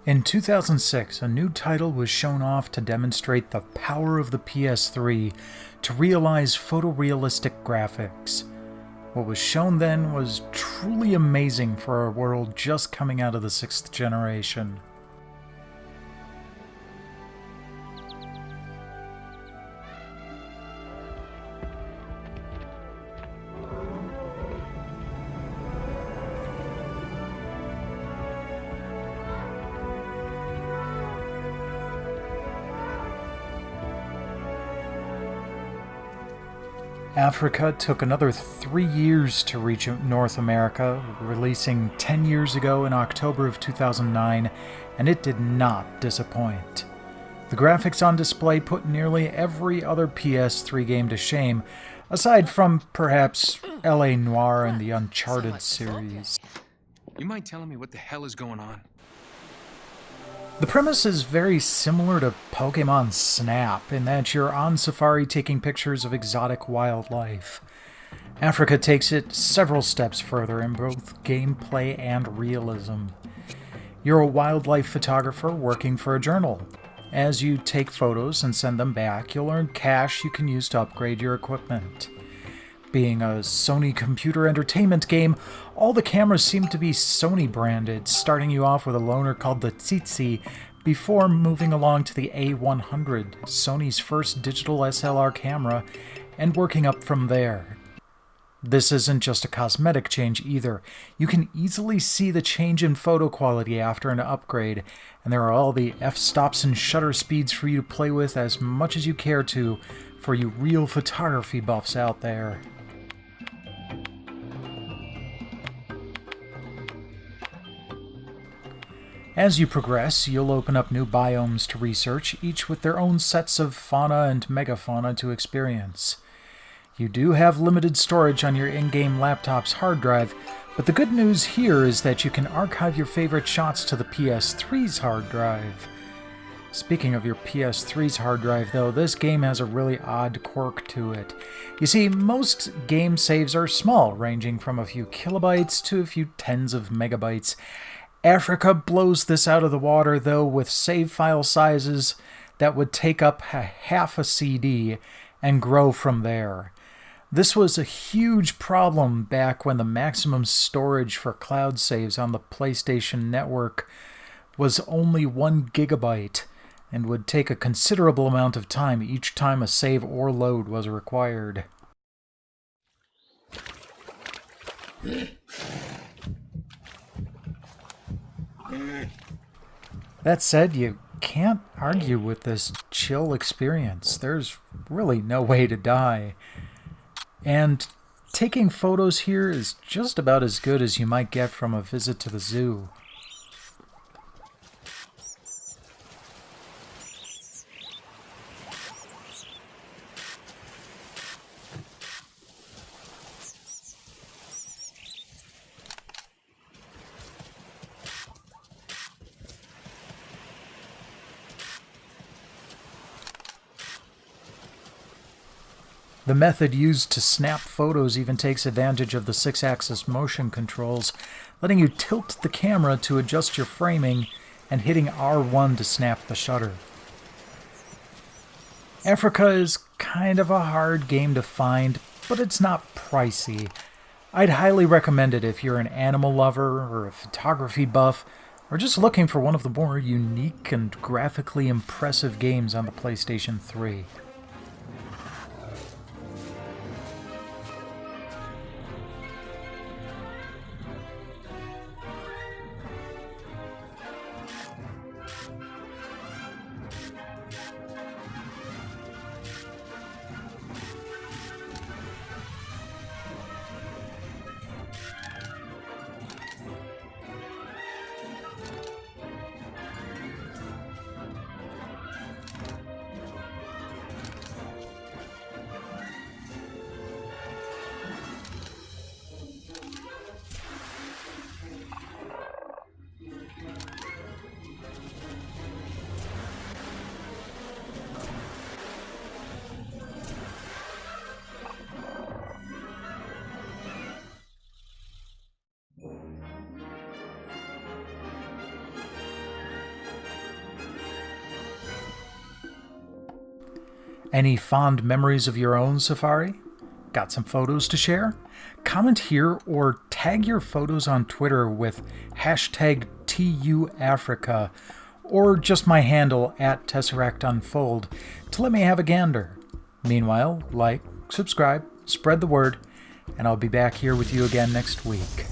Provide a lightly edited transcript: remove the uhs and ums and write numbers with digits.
In 2006, a new title was shown off to demonstrate the power of the PS3 to realize photorealistic graphics. What was shown then was truly amazing for a world just coming out of the 6th generation. Afrika took another 3 years to reach North America, releasing 10 years ago in October of 2009, and it did not disappoint. The graphics on display put nearly every other PS3 game to shame, aside from perhaps LA Noire and the Uncharted series. You mind telling me what the hell is going on? The premise is very similar to Pokemon Snap in that you're on safari taking pictures of exotic wildlife. Afrika takes it several steps further in both gameplay and realism. You're a wildlife photographer working for a journal. As you take photos and send them back, you'll earn cash you can use to upgrade your equipment. Being a Sony computer entertainment game, all the cameras seem to be Sony branded, starting you off with a loaner called the Tsitsi before moving along to the A100, Sony's first digital SLR camera, and working up from there. This isn't just a cosmetic change either. You can easily see the change in photo quality after an upgrade, and there are all the f-stops and shutter speeds for you to play with as much as you care to, for you real photography buffs out there. As you progress, you'll open up new biomes to research, each with their own sets of fauna and megafauna to experience. You do have limited storage on your in-game laptop's hard drive, but the good news here is that you can archive your favorite shots to the PS3's hard drive. Speaking of your PS3's hard drive, though, this game has a really odd quirk to it. You see, most game saves are small, ranging from a few kilobytes to a few tens of megabytes. Afrika blows this out of the water, though, with save file sizes that would take up half a CD and grow from there. This was a huge problem back when the maximum storage for cloud saves on the PlayStation Network was only 1 gigabyte and would take a considerable amount of time each time a save or load was required. That said, you can't argue with this chill experience. There's really no way to die. And taking photos here is just about as good as you might get from a visit to the zoo. The method used to snap photos even takes advantage of the 6-axis motion controls, letting you tilt the camera to adjust your framing and hitting R1 to snap the shutter. Afrika is kind of a hard game to find, but it's not pricey. I'd highly recommend it if you're an animal lover or a photography buff, or just looking for one of the more unique and graphically impressive games on the PlayStation 3. Any fond memories of your own safari? Got some photos to share? Comment here or tag your photos on Twitter with hashtag TUAfrica or just my handle at TesseractUnfold to let me have a gander. Meanwhile, like, subscribe, spread the word, and I'll be back here with you again next week.